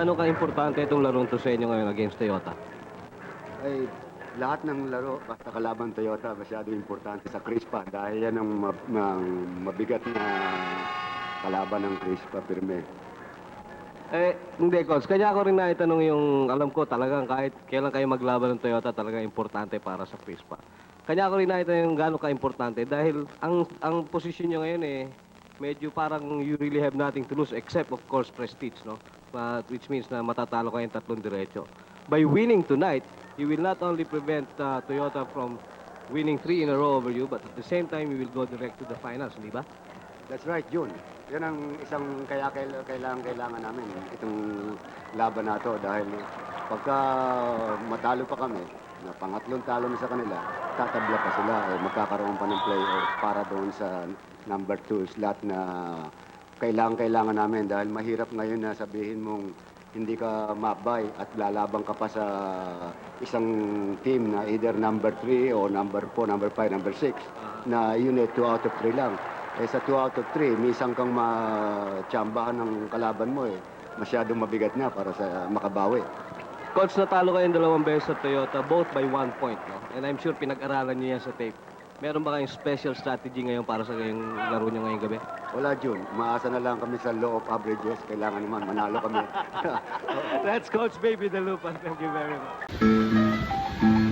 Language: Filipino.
gaano ka-importante itong larong to sa inyo ngayon against Toyota? Ay, lahat ng laro basta kalaban Toyota masyado importante sa Crispa dahil yan ang mabigat na kalaban ng Crispa Pirme. Hindi, Coach. Kanya ako rin naitanong yung, alam ko talagang kahit kailan kayo maglaban ng Toyota, talagang importante para sa Crispa. Kanya ako rin naitanong yung gaano ka-importante dahil ang posisyon nyo ngayon medyo parang you really have nothing to lose except of course prestige, no? Which means na matatalo kayong tatlong diretso. By winning tonight, you will not only prevent Toyota from winning 3 in a row over you, but at the same time, you will go direct to the finals, di ba? That's right, Jun. Yan ang isang kailangan namin, itong laban na to dahil pagka matalo pa kami, na pangatlong talo na sa kanila, tatabla pa sila, magkakaroon pa ng playoff para doon sa number 2 slot na kailangan namin dahil mahirap ngayon na sabihin mong hindi ka mabay at lalabang ka pa sa isang team na either number 3 o number 4, number 5, number 6 na unit 2 out of 3 lang. Sa 2 out of 3, minsan kang matsambahan ng kalaban mo masyadong mabigat na para sa makabawi. Coach, natalo kayong 2 beses sa Toyota, both by 1 point, no? And I'm sure pinag-aralan niyo yan sa tape. Meron ba kayong special strategy ngayon para sa kayong laro niyo ngayong gabi? Wala, Jun. Maasa na lang kami sa law of averages. Kailangan naman manalo kami. That's Coach Baby Dalupan. Thank you very much.